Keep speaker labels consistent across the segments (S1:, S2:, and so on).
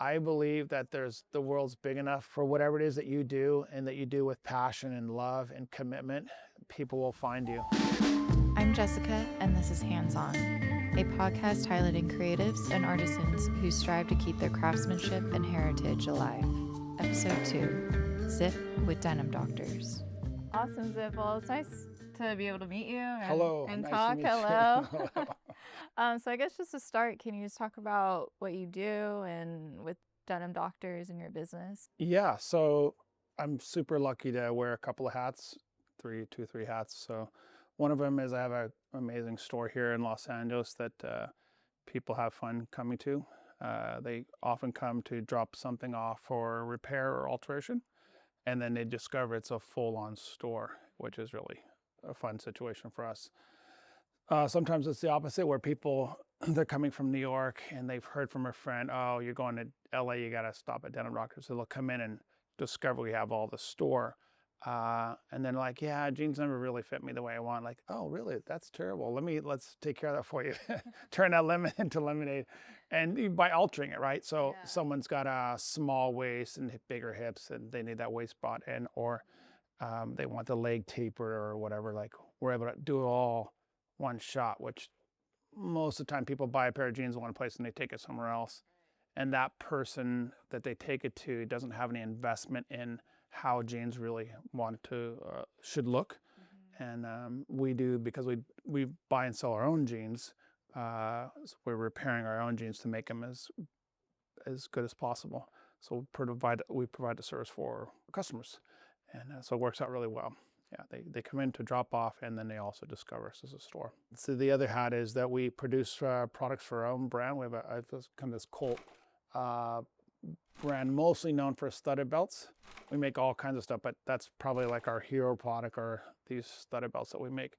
S1: I believe that the world's big enough for whatever it is that you do and that you do with passion and love and commitment, people will find you.
S2: I'm Jessica, and this is Hands On, a podcast highlighting creatives and artisans who strive to keep their craftsmanship and heritage alive. Episode 2, Zip with Denim Doctors. Awesome, Zip. Well, it's nice to be able to meet you and
S1: Nice
S2: talk.
S1: to meet
S2: Hello.
S1: you.
S2: So I guess just to start, can you just talk about what you do and with Denim Doctors and your business?
S1: Yeah, so I'm super lucky to wear a couple of hats, three hats. So one of them is I have an amazing store here in Los Angeles that people have fun coming to. They often come to drop something off for repair or alteration, and then they discover it's a full-on store, which is really a fun situation for us. Sometimes it's the opposite, where people, they're coming from New York and they've heard from a friend, oh, you're going to LA, you got to stop at Denim Doctors. So they'll come in and discover we have all the store. And then like, yeah, jeans never really fit me the way I want. Like, oh, really? That's terrible. Let's take care of that for you. Turn that lemon into lemonade. And by altering it, right? So someone's got a small waist and bigger hips and they need that waist spot in, or they want the leg tapered or whatever. Like, we're able to do it all one shot, which most of the time people buy a pair of jeans in one place and they take it somewhere else. And that person that they take it to doesn't have any investment in how jeans really should look. And we do, because we buy and sell our own jeans. So we're repairing our own jeans to make them as good as possible. So we provide the service for customers, and so it works out really well. Yeah, they come in to drop off, and then they also discover us as a store. So the other hat is that we produce products for our own brand. We have this Colt brand, mostly known for studded belts. We make all kinds of stuff, but that's probably like our hero product, are these studded belts that we make.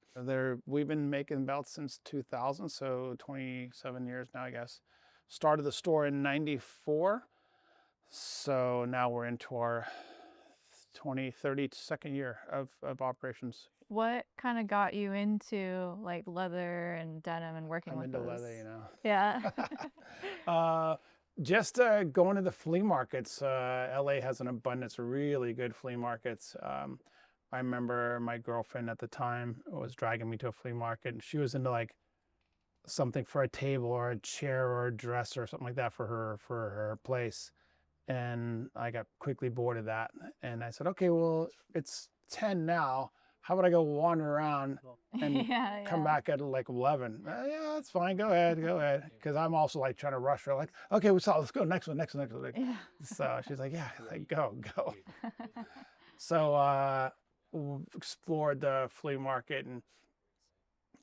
S1: We've been making belts since 2000, so 27 years now, I guess. Started the store in '94, so now we're into our 32nd year of operations.
S2: What kind of got you into like leather and denim and working
S1: I'm
S2: with
S1: into
S2: those?
S1: leather, you know.
S2: Yeah.
S1: Just going to the flea markets. LA has an abundance of really good flea markets. I remember my girlfriend at the time was dragging me to a flea market, and she was into like something for a table or a chair or a dresser or something like that for her place. And I got quickly bored of that. And I said, okay, well, it's 10 now. How about I go wander around and come back at like 11? Yeah, that's fine. Go ahead. Because I'm also like trying to rush her. Like, okay, we saw. Let's go next one. Like, so she's like, yeah, like, go. So explored the flea market and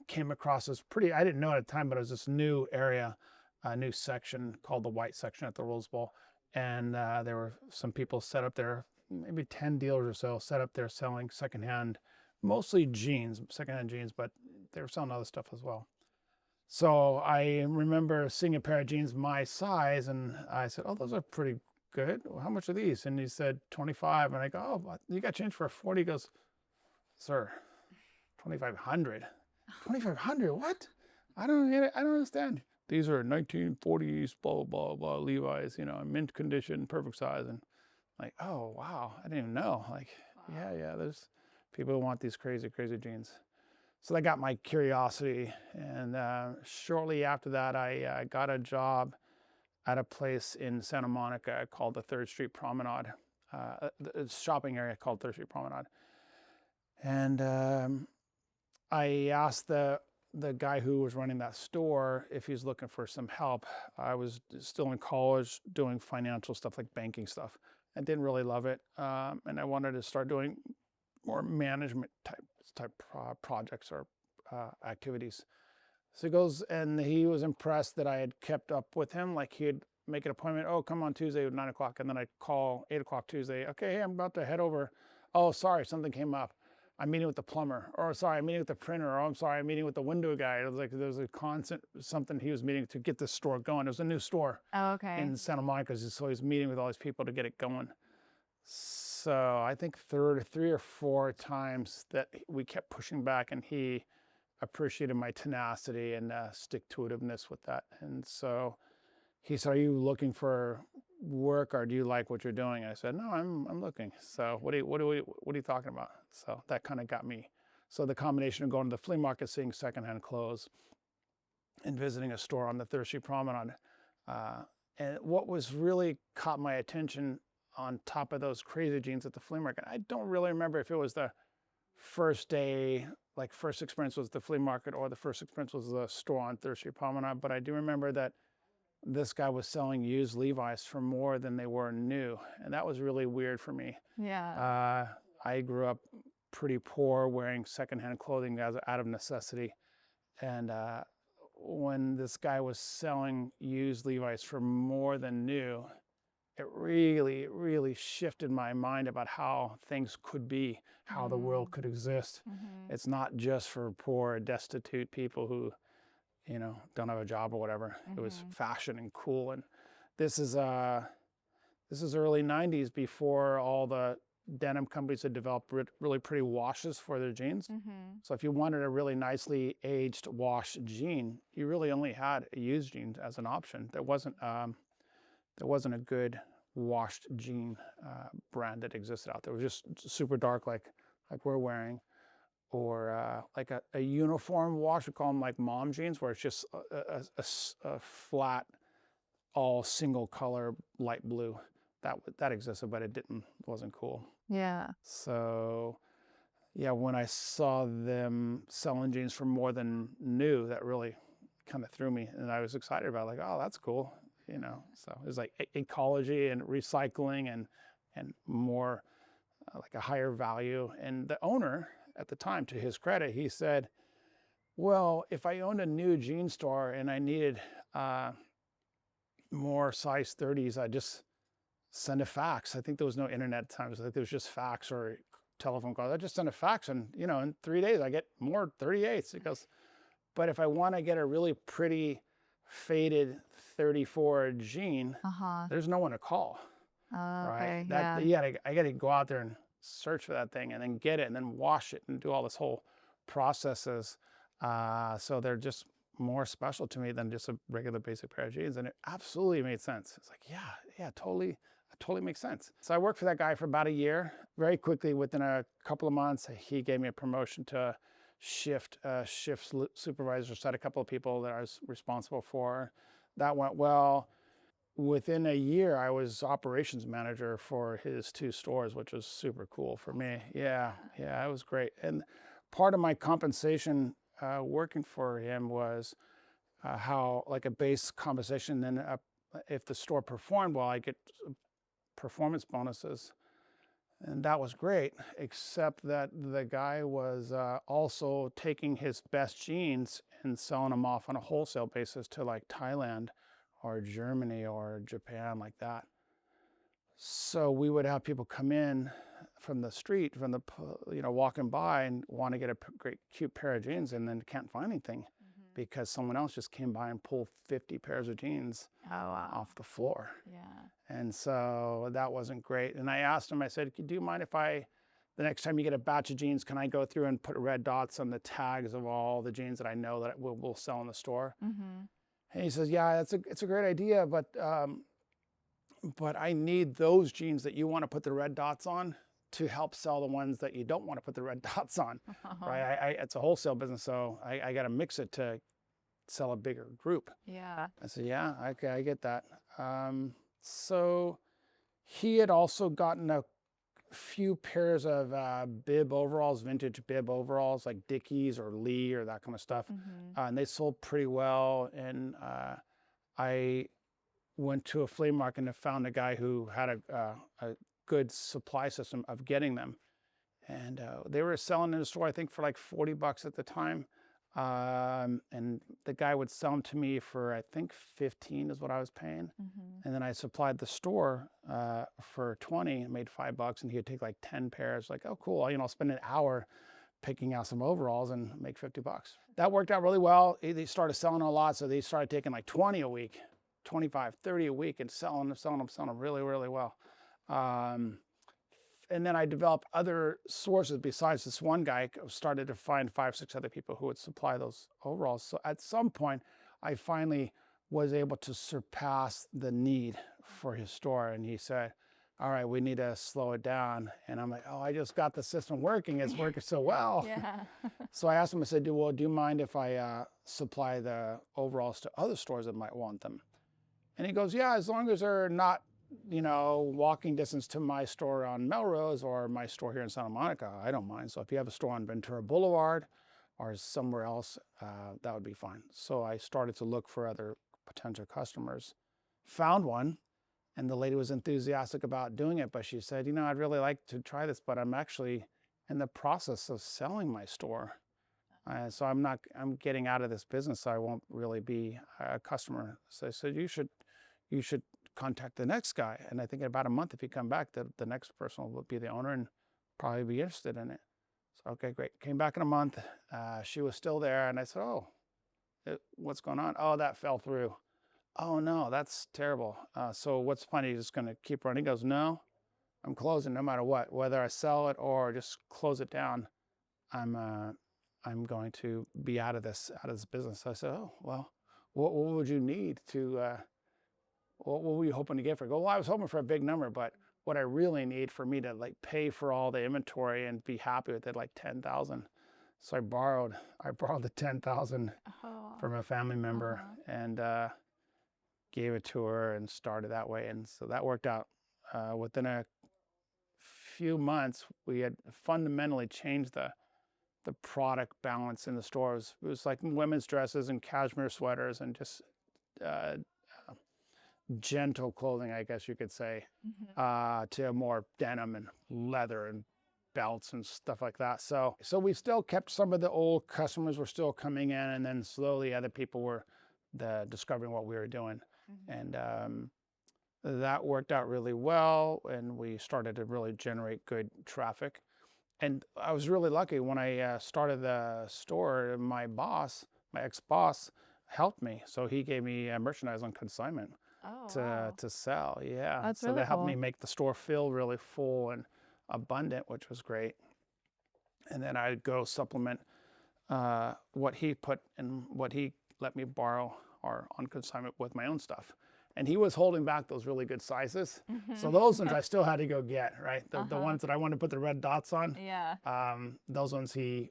S1: came across this I didn't know at the time, but it was this new area, a new section called the white section at the Rose Bowl. And there were some people set up there, maybe 10 dealers or so set up there selling secondhand, mostly secondhand jeans, but they were selling other stuff as well. So I remember seeing a pair of jeans my size, and I said, oh, those are pretty good. Well, how much are these? And he said 25. And I go, oh, you got change for 40? He goes, sir, 2,500. 2,500? What? I don't get it. I don't understand. These are 1940s, blah, blah, blah, Levi's, mint condition, perfect size. And like, oh, wow, I didn't even know. Like, wow. Yeah, there's people who want these crazy, crazy jeans. So that got my curiosity. And shortly after that, I got a job at a place in Santa Monica called the 3rd Street Promenade, a shopping area called 3rd Street Promenade. And I asked the guy who was running that store if he was looking for some help. I was still in college doing financial stuff, like banking stuff. I didn't really love it, and I wanted to start doing more management type projects or activities. So he goes, and he was impressed that I had kept up with him. Like, he'd make an appointment. Oh, come on Tuesday at 9 o'clock, and then I'd call 8 o'clock Tuesday. Okay, hey, I'm about to head over. Oh, sorry, something came up. I'm meeting with the plumber, or sorry, I'm meeting with the printer, or I'm sorry, I'm meeting with the window guy. It was like there was a constant something he was meeting to get this store going. It was a new store in Santa Monica, so he was meeting with all these people to get it going. So I think 3 or 4 times that we kept pushing back, and he appreciated my tenacity and stick-to-itiveness with that. And so he said, are you looking for work, or do you like what you're doing? I said, no, I'm looking. So what are you talking about? So that kind of got me. So the combination of going to the flea market, seeing secondhand clothes, and visiting a store on the Third Street Promenade. And what was really caught my attention on top of those crazy jeans at the flea market, I don't really remember if it was the first day, like first experience was the flea market, or the first experience was the store on Third Street Promenade, but I do remember that this guy was selling used Levi's for more than they were new. And that was really weird for me.
S2: Yeah.
S1: I grew up pretty poor, wearing secondhand clothing out of necessity. And when this guy was selling used Levi's for more than new, it really shifted my mind about how things could be, how the world could exist. It's not just for poor, destitute people who, don't have a job or whatever. It was fashion and cool. And this is early 90s, before all the denim companies had developed really pretty washes for their jeans. So if you wanted a really nicely aged washed jean, you really only had a used jean as an option. There wasn't a good washed jean brand that existed out there. It was just super dark, like we're wearing, or like a uniform wash. We call them like mom jeans, where it's just a flat, all single color light blue. That existed, but it wasn't cool.
S2: Yeah.
S1: So yeah, when I saw them selling jeans for more than new, that really kind of threw me, and I was excited about it, like, oh, that's cool. So it was like ecology and recycling and more like a higher value. And the owner at the time, to his credit, he said, well, if I owned a new jean store and I needed more size 30s, I'd just send a fax. I think there was no internet at times. I think there was just fax or telephone calls. I just send a fax, and in 3 days I get more 38s. He goes, but if I want to get a really pretty faded 34 jean, there's no one to call. Right?
S2: Okay,
S1: I gotta go out there and search for that thing, and then get it, and then wash it, and do all this whole processes. So they're just more special to me than just a regular basic pair of jeans. And it absolutely made sense. It's like, yeah, totally makes sense. So I worked for that guy for about a year. Very quickly, within a couple of months, he gave me a promotion to shift supervisor. So I had a couple of people that I was responsible for. That went well. Within a year, I was operations manager for his 2 stores, which was super cool for me. Yeah, it was great. And part of my compensation working for him was how, like, a base compensation, then if the store performed well, I get performance bonuses. And that was great, except that the guy was also taking his best jeans and selling them off on a wholesale basis to like Thailand or Germany or Japan, like that. So we would have people come in from the street, walking by, and want to get a great, cute pair of jeans, and then can't find anything because someone else just came by and pulled 50 pairs of jeans off the floor.
S2: Yeah.
S1: And so that wasn't great. And I asked him, I said, do you mind if the next time you get a batch of jeans, can I go through and put red dots on the tags of all the jeans that I know that we'll sell in the store? And he says, yeah, it's a great idea, but I need those jeans that you want to put the red dots on to help sell the ones that you don't want to put the red dots on, right? It's a wholesale business, so I got to mix it to sell a bigger group.
S2: Yeah.
S1: I said, yeah, okay, I get that. So he had also gotten a few pairs of bib overalls, vintage bib overalls, like Dickies or Lee or that kind of stuff. And they sold pretty well. And I went to a flea market and found a guy who had a good supply system of getting them. And they were selling in the store, I think, for like $40 at the time. And the guy would sell them to me for, I think, 15 is what I was paying. And then I supplied the store for 20 and made $5, and he would take like 10 pairs. Like, oh, cool. I'll spend an hour picking out some overalls and make $50. That worked out really well. They started selling a lot, so they started taking like 20 a week, 25, 30 a week, and selling them really, really well. And then I developed other sources besides this one guy. I started to find 5, 6 other people who would supply those overalls. So at some point, I finally was able to surpass the need for his store. And he said, all right, we need to slow it down. And I'm like, oh, I just got the system working. It's working so well.
S2: Yeah.
S1: So I asked him, I said, do you mind if I supply the overalls to other stores that might want them? And he goes, yeah, as long as they're not, walking distance to my store on Melrose or my store here in Santa Monica, I don't mind. So if you have a store on Ventura Boulevard or somewhere else, that would be fine. So I started to look for other potential customers, found one, and the lady was enthusiastic about doing it, but she said, I'd really like to try this, but I'm actually in the process of selling my store. So I'm getting out of this business, so I won't really be a customer. So I said, you should contact the next guy. And I think in about a month, if you come back, the next person will be the owner and probably be interested in it. So, okay, great. Came back in a month. She was still there. And I said, what's going on? Oh, that fell through. Oh, no, that's terrible. So what's funny? You're just going to keep running? He goes, no, I'm closing no matter what. Whether I sell it or just close it down, I'm going to be out of this business. So I said, oh, well, what would you need to, what were you hoping to get for it? Well, I was hoping for a big number, but what I really need for me to like pay for all the inventory and be happy with it, like 10,000. So I borrowed the 10,000 from a family member and gave it to her and started that way. And so that worked out. Within a few months, we had fundamentally changed the product balance in the stores. It was like women's dresses and cashmere sweaters and just gentle clothing, I guess you could say, to more denim and leather and belts and stuff like that. So we still kept some of the old customers were still coming in, and then slowly other people were discovering what we were doing. And that worked out really well, and we started to really generate good traffic. And I was really lucky when I started the store. My ex-boss, helped me. So he gave me merchandise on consignment to sell. Yeah.
S2: That's
S1: so
S2: really
S1: that helped
S2: cool.
S1: me make the store feel really full and abundant, which was great. And then I'd go supplement what he put and what he let me borrow or on consignment with my own stuff. And he was holding back those really good sizes. So those ones I still had to go get, right? The ones that I wanted to put the red dots on.
S2: Yeah.
S1: Those ones he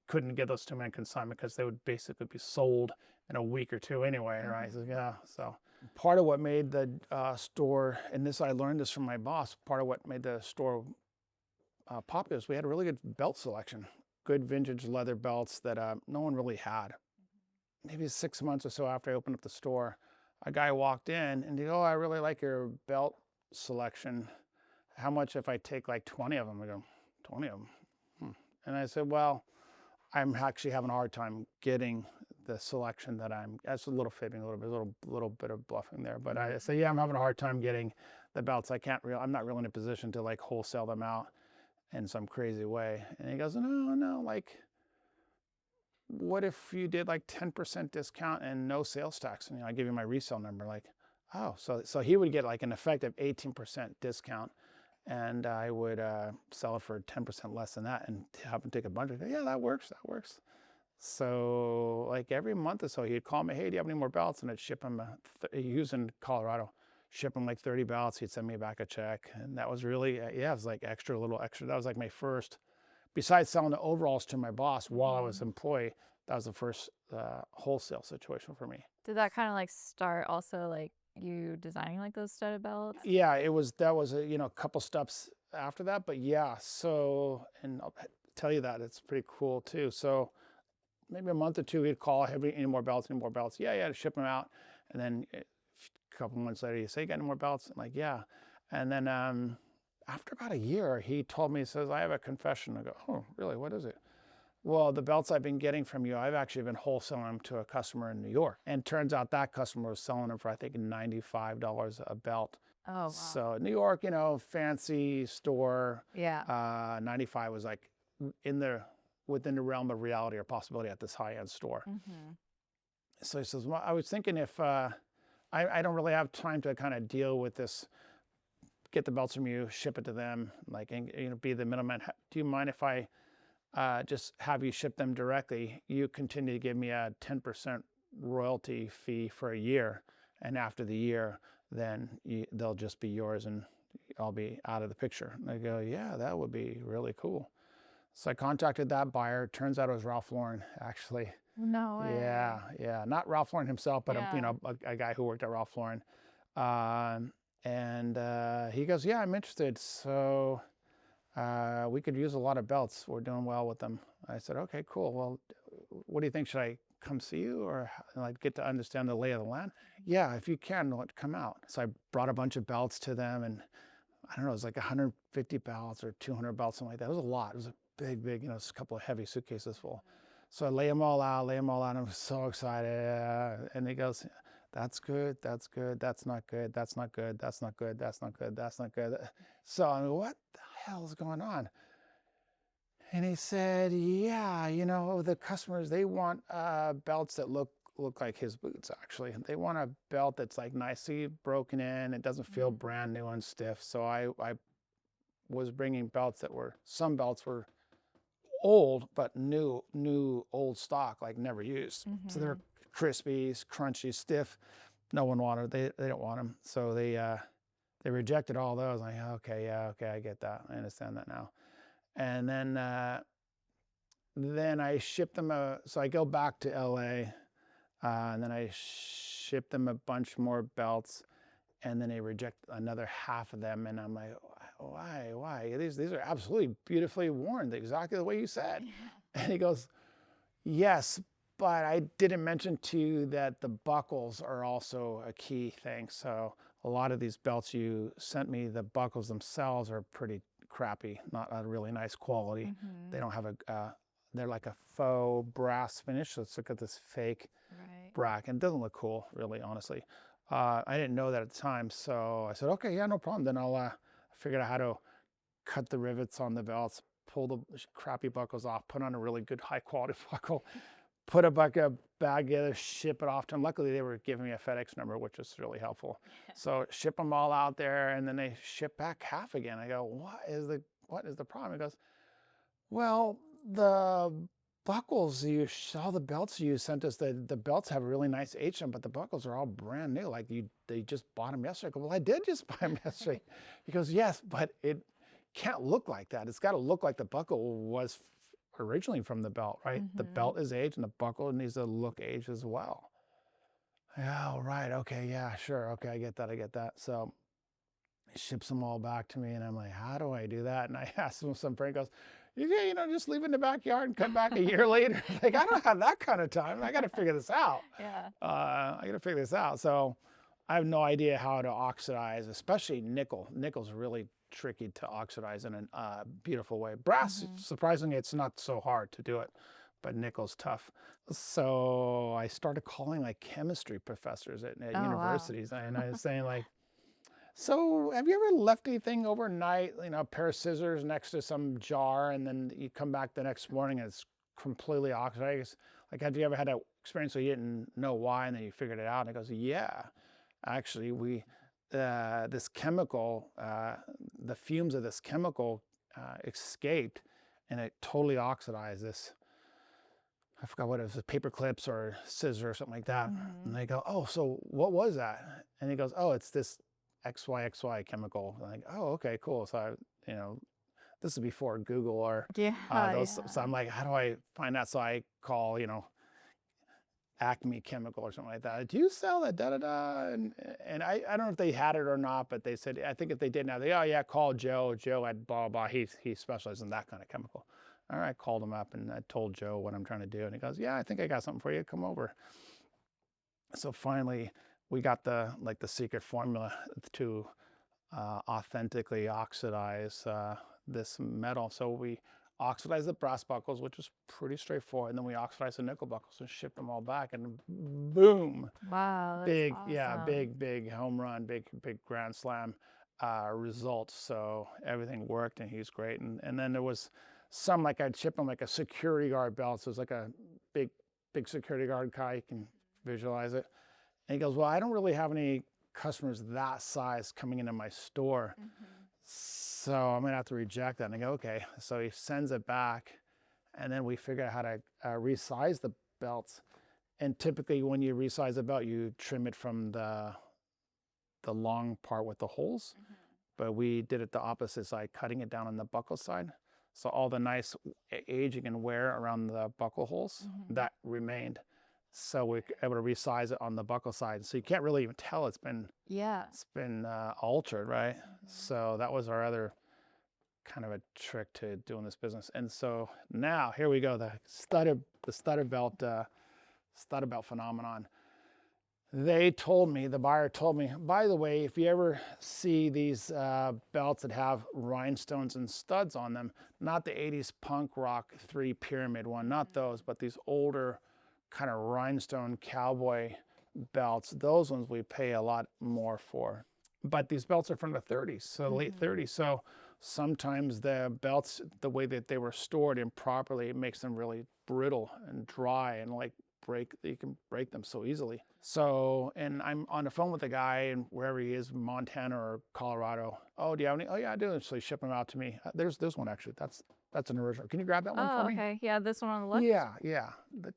S1: couldn't get those to me on consignment because they would basically be sold in a week or two anyway, right? So, yeah. So part of what made the store, and I learned this from my boss, part of what made the store popular is we had a really good belt selection, good vintage leather belts that no one really had. Maybe 6 months or so after I opened up the store, a guy walked in and he goes, oh, I really like your belt selection. How much if I take like 20 of them? I go, 20 of them? And I said, well, I'm actually having a hard time getting the selection that's a little fibbing, a little bit of bluffing there. But I said, yeah, I'm having a hard time getting the belts. I'm not really in a position to like wholesale them out in some crazy way. And he goes, no, like, what if you did like 10% discount and no sales tax? And I give you my resale number. Like, oh, so he would get like an effective 18% discount, and I would sell it for 10% less than that, and have him take a bunch of. Yeah, that works. So like every month or so, he'd call me, hey, do you have any more belts? And I'd ship him. He was in Colorado. Ship him like 30 belts. He'd send me back a check, and that was really it was like a little extra. That was like my first. Besides selling the overalls to my boss while I was employed, that was the first wholesale situation for me.
S2: Did that kind of like start also like you designing like those studded belts?
S1: Yeah, that was a couple steps after that, but yeah. So, and I'll tell you that it's pretty cool too. So maybe a month or two, he'd call, have any more belts? Yeah, to ship them out. And then a couple months later, he'd say, you got any more belts? I'm like, yeah. And then after about a year, he told me, he says, I have a confession. I go, oh, really? What is it? Well, the belts I've been getting from you, I've actually been wholesaling them to a customer in New York. And turns out that customer was selling them for, I think, $95 a belt.
S2: Oh, wow.
S1: So New York, fancy store.
S2: Yeah.
S1: 95 was like within the realm of reality or possibility at this high-end store. So he says, well, I was thinking if I don't really have time to kind of deal with this, get the belts from you, ship it to them, like, and, be the middleman. Do you mind if I just have you ship them directly? You continue to give me a 10% royalty fee for a year, and after the year, then they'll just be yours and I'll be out of the picture. And I go, yeah, that would be really cool. So I contacted that buyer. Turns out it was Ralph Lauren, actually.
S2: No way.
S1: Yeah. Not Ralph Lauren himself, but
S2: Yeah.
S1: a guy who worked at Ralph Lauren. And he goes, yeah, I'm interested. So we could use a lot of belts. We're doing well with them. I said, okay, cool. Well, what do you think? Should I come see you or like get to understand the lay of the land? Yeah, if you can, come out. So I brought a bunch of belts to them, and I don't know, it was like 150 belts or 200 belts, something like that. It was a lot. It was a big, a couple of heavy suitcases full. So I lay them all out, and I'm so excited. And he goes, that's good, that's good, that's not good, that's not good, that's not good, that's not good, that's not good. So I mean, what the hell is going on? And he said, yeah, the customers, they want belts that look like his boots, actually. They want a belt that's like nicely broken in. It doesn't feel brand new and stiff. So I was bringing belts some belts were old, but new old stock, like never used. So they're crispy, crunchy, stiff. No one wanted, they don't want them. So they rejected all those. I'm like, okay, I get that. I understand that now. And then I shipped them so I go back to LA, and then I ship them a bunch more belts, and then they reject another half of them, and I'm like, why? These are absolutely beautifully worn, exactly the way you said. And he goes, yes, but I didn't mention to you that the buckles are also a key thing. So a lot of these belts you sent me, the buckles themselves are pretty crappy, not a really nice quality. They don't have they're like a faux brass finish. Let's look at this fake brack, and it doesn't look cool, really, honestly. I didn't know that at the time, so I said, okay, yeah, no problem. Then I'll figure out how to cut the rivets on the belts, pull the crappy buckles off, put on a really good high quality buckle, put a bag together, ship it off to them. Luckily, they were giving me a FedEx number, which was really helpful. So ship them all out there, and then they ship back half again. I go, what is the problem? He goes, well, the buckles all the belts you sent us, the belts have a really nice H on them, but the buckles are all brand new. Like they just bought them yesterday. I go, well, I did just buy them yesterday. He goes, yes, but it can't look like that. It's got to look like the buckle was originally from the belt, right? The belt is aged and the buckle needs to look aged as well. Oh, right. Okay. Yeah, sure. Okay. I get that. So he ships them all back to me, and I'm like, how do I do that? And I asked him, some friend goes, yeah, just leave it in the backyard and come back a year later. Like, I don't have that kind of time. I got to figure this out.
S2: Yeah.
S1: I got to figure this out. So I have no idea how to oxidize, especially nickel. Nickel's really tricky to oxidize in a beautiful way. Brass, surprisingly, it's not so hard to do it, but nickel's tough. So I started calling like chemistry professors at universities, and I was saying like, so have you ever left anything overnight, a pair of scissors next to some jar, and then you come back the next morning and it's completely oxidized? Like, have you ever had an experience where you didn't know why and then you figured it out? And it goes, yeah, actually this chemical, the fumes of this chemical escaped, and it totally oxidized this. I forgot what it was, paper clips or scissors or something like that. And they go, oh, so what was that? And he goes, oh, it's this XYXY chemical. I'm like, oh, okay, cool. So this is before Google or those. So I'm like, how do I find that? So I call, Acme Chemical or something like that. Do you sell that? And I don't know if they had it or not, but they said, I think if they didn't have, oh yeah, call Joe. Joe at blah blah. He specializes in that kind of chemical. All right, I called him up and I told Joe what I'm trying to do, and he goes, yeah, I think I got something for you. Come over. So finally, we got the secret formula to authentically oxidize this metal. So we oxidized the brass buckles, which was pretty straightforward, and then we oxidized the nickel buckles and shipped them all back, and boom!
S2: Wow, that's
S1: big,
S2: awesome.
S1: yeah, big home run, big grand slam results. So everything worked, and he's great. And then there was some, like I'd ship him like a security guard belt. So it's like a big security guard guy. You can visualize it. And he goes, well, I don't really have any customers that size coming into my store. So I'm going to have to reject that. And I go, okay. So he sends it back, and then we figure out how to resize the belts. And typically when you resize a belt, you trim it from the the long part with the holes, but we did it the opposite side, cutting it down on the buckle side. So all the nice aging and wear around the buckle holes, that remained. So we were able to resize it on the buckle side. So you can't really even tell it's been altered, right? So that was our other kind of a trick to doing this business. And so now here we go, the studded belt phenomenon. They told me, the buyer told me, by the way, if you ever see these belts that have rhinestones and studs on them, not the 80s punk rock 3 pyramid one, not those, but these older kind of rhinestone cowboy belts, those ones we pay a lot more for. But these belts are from the 30s, so the late 30s. So sometimes the belts, the way that they were stored improperly, it makes them really brittle and dry and like you can break them so easily. So, and I'm on the phone with a guy and wherever he is, Montana or Colorado. Oh, do you have any? Oh yeah, I do. So he shipped them out to me. There's one actually. That's an original. Can you grab that one for me?
S2: Oh, okay. Yeah, this one on the left?
S1: Yeah.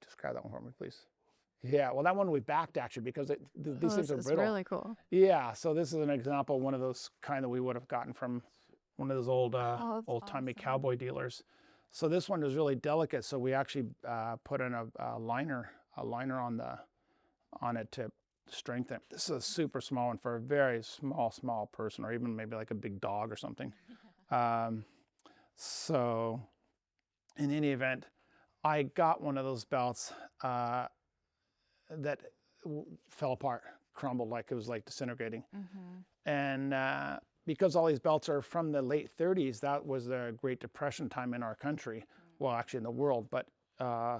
S1: Just grab that one for me, please. Yeah, well, that one we backed actually because these things are brittle.
S2: It's really cool.
S1: Yeah, so this is an example of one of those kind that we would have gotten from one of those old-timey cowboy dealers. So this one is really delicate. So we actually put in a liner on it to strengthen it. This is a super small one for a very small person, or even maybe like a big dog or something. So in any event, I got one of those belts that fell apart, crumbled, like it was like disintegrating. And because all these belts are from the late 30s, that was the Great Depression time in our country, well, actually in the world. But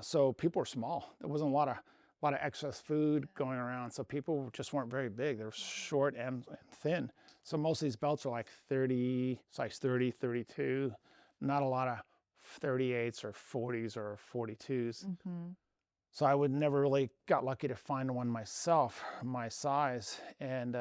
S1: so people were small. There wasn't a lot of excess food going around, so people just weren't very big. They were short and thin. So most of these belts are like 30, size 30, 32, not a lot of 38s or 40s or 42s. So I would never really got lucky to find one myself, my size. And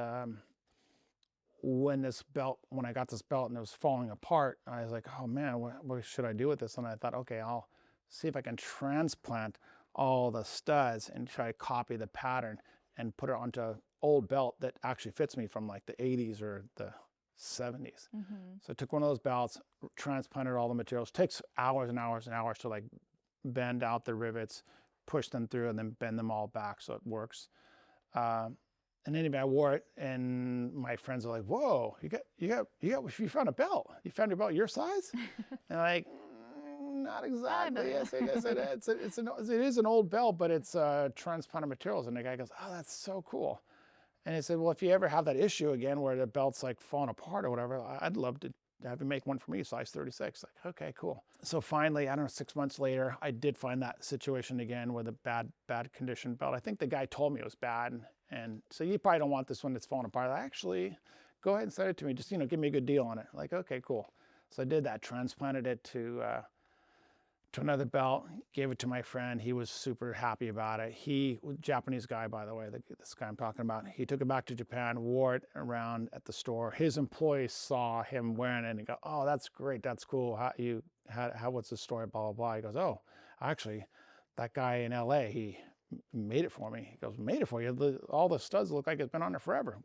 S1: when I got this belt and it was falling apart, I was like, oh man, what should I do with this? And I thought, okay, I'll see if I can transplant all the studs and try to copy the pattern and put it onto an old belt that actually fits me from like the 80s or the 70s. So I took one of those belts, transplanted all the materials. It takes hours and hours and hours to like bend out the rivets, push them through, and then bend them all back so it works. And anyway, I wore it, and my friends were like, "Whoa, you found a belt? You found your belt your size?" And I'm like, not exactly. Yes, it is an old belt, but it's transplanted materials. And the guy goes, "Oh, that's so cool." And he said, "Well, if you ever have that issue again where the belt's like falling apart or whatever, I'd love to have you make one for me, size 36. Like, okay, cool. So finally, I don't know, 6 months later, I did find that situation again with a bad condition belt. I think the guy told me it was bad. And so you probably don't want this one that's falling apart. Actually, go ahead and send it to me. Just, give me a good deal on it. Like, okay, cool. So I did that, transplanted it to another belt, gave it to my friend. He was super happy about it. He was a Japanese guy, by the way, this guy I'm talking about. He took it back to Japan, wore it around at the store. His employees saw him wearing it and go, "Oh, that's great. That's cool. What's the story? Blah, blah, blah." He goes, "Oh, actually, that guy in LA, he made it for me." He goes, "Made it for you? All the studs look like it's been on there forever,"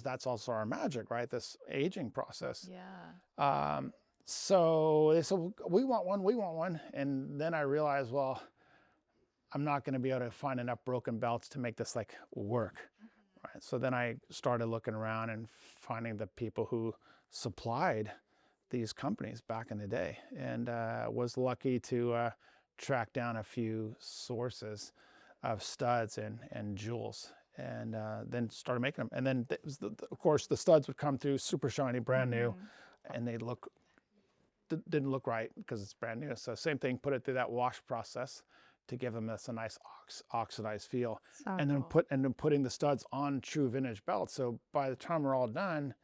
S1: that's also our magic, right? This aging process.
S2: Yeah.
S1: So they said, we want one. And then I realized, well, I'm not going to be able to find enough broken belts to make this like work. Right? So then I started looking around and finding the people who supplied these companies back in the day, and was lucky to track down a few sources of studs and jewels, and then started making them. And then of course the studs would come through super shiny, brand new, and they didn't look right because it's brand new. So same thing, put it through that wash process to give them this a nice oxidized feel. And then putting the studs on true vintage belts. So by the time we're all done,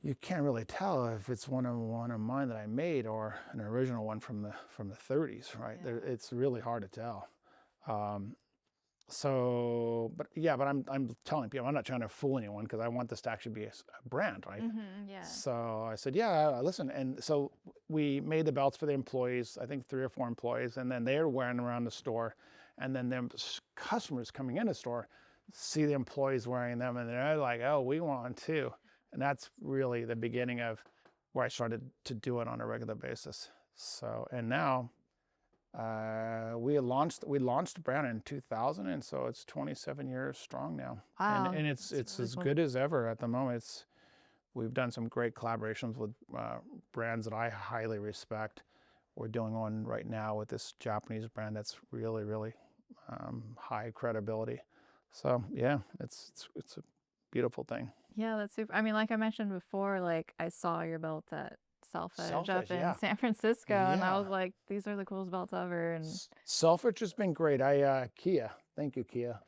S1: you can't really tell if it's one of mine that I made or an original one from the 30s, right? Yeah. It's really hard to tell. But I'm telling people, I'm not trying to fool anyone because I want this to actually be a brand, right?
S2: Yeah.
S1: So I said, yeah, listen. And so we made the belts for the employees, I think 3 or 4 employees, and then they're wearing around the store. And then them customers coming in the store, see the employees wearing them, and they're like, oh, we want one too. And that's really the beginning of where I started to do it on a regular basis. So, and now we launched the brand in 2000, and so it's 27 years strong now.
S2: Wow.
S1: And it's
S2: That's really
S1: as
S2: cool.
S1: good as ever at the moment. We've done some great collaborations with brands that I highly respect. We're doing one right now with this Japanese brand that's really, really high credibility. So yeah, it's a beautiful thing.
S2: Yeah, that's super. I mean, like I mentioned before, like I saw your belt at Selfridge up
S1: Selfish,
S2: in
S1: yeah.
S2: San Francisco, and I
S1: Yeah.
S2: was like, these are the coolest belts ever. And
S1: Selfridge has been great. Kia, thank you, Kia.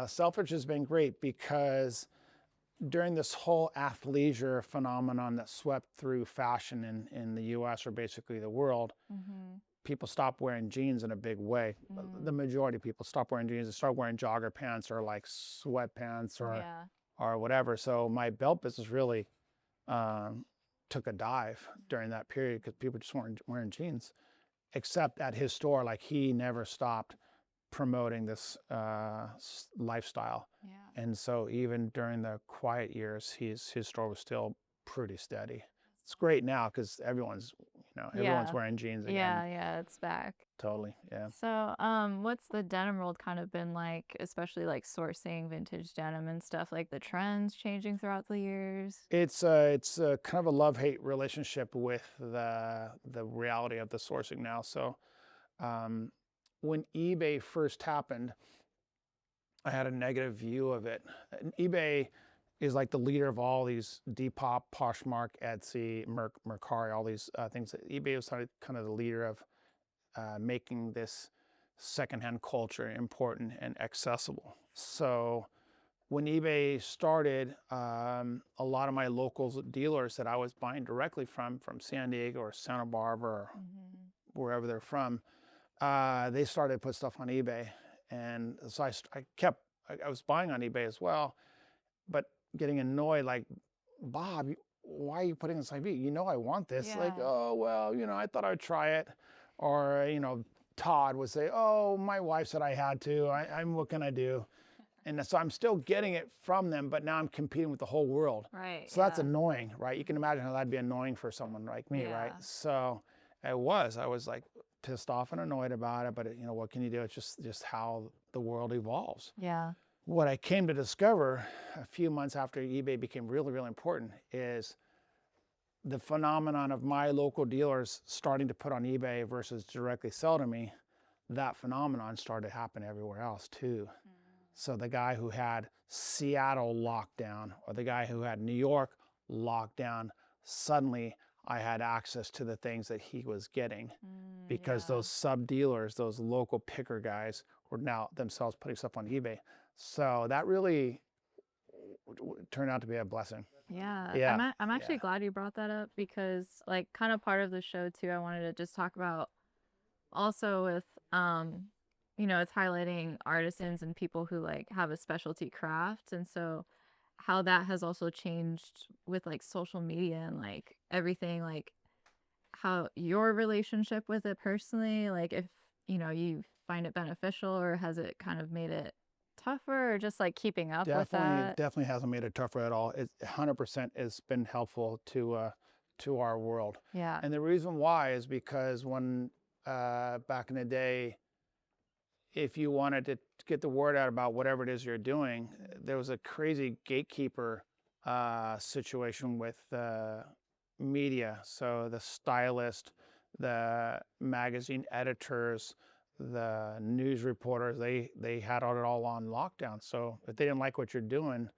S1: Selfridge has been great because during this whole athleisure phenomenon that swept through fashion in the US or basically the world, people stopped wearing jeans in a big way. The majority of people stopped wearing jeans and started wearing jogger pants or like sweatpants or whatever. So my belt business really took a dive during that period because people just weren't wearing jeans. Except at his store, like he never stopped promoting this lifestyle.
S2: yeah.
S1: And so even during the quiet years, his store was still pretty steady. It's great now because everyone's
S2: Yeah.
S1: wearing jeans again.
S2: Yeah, it's back.
S1: Totally, yeah.
S2: So, what's the denim world kind of been like, especially like sourcing vintage denim and stuff, like the trends changing throughout the years?
S1: It's kind of a love-hate relationship with the reality of the sourcing now. So when eBay first happened, I had a negative view of it. And eBay is like the leader of all these Depop, Poshmark, Etsy, Mercari, all these things. eBay was kind of the leader of making this secondhand culture important and accessible. So when eBay started, a lot of my local dealers that I was buying directly from San Diego or Santa Barbara or wherever they're from, they started to put stuff on eBay. And so I was buying on eBay as well, but getting annoyed, like, Bob, why are you putting this on eBay? You know I want this. Like,
S2: Yeah.
S1: oh, well, I thought I'd try it. Or, Todd would say, oh, my wife said I had to. What can I do? And so I'm still getting it from them, but now I'm competing with the whole world.
S2: Right.
S1: So that's annoying, right? You can imagine how that'd be annoying for someone like me, right?
S2: Yeah.
S1: So I was like pissed off and annoyed about it, but what can you do? It's just how the world evolves.
S2: Yeah.
S1: What I came to discover a few months after eBay became really, really important is the phenomenon of my local dealers starting to put on eBay versus directly sell to me. That phenomenon started to happen everywhere else too. So the guy who had Seattle locked down or the guy who had New York locked down, suddenly I had access to the things that he was getting because those sub dealers, those local picker guys were now themselves putting stuff on eBay. So that really turned out to be a blessing.
S2: Yeah.
S1: Yeah.
S2: I'm actually glad you brought that up because like kind of part of the show too, I wanted to just talk about also with it's highlighting artisans and people who like have a specialty craft, and so how that has also changed with like social media and like everything, like how your relationship with it personally, like if you find it beneficial or has it kind of made it tougher or just like keeping up with that.
S1: Definitely hasn't made it tougher at all. It 100% has been helpful to our world.
S2: Yeah.
S1: And the reason why is because when back in the day, if you wanted to get the word out about whatever it is you're doing, there was a crazy gatekeeper situation with media. So the stylist, the magazine editors, the news reporters, they had it all on lockdown. So if they didn't like what you're doing,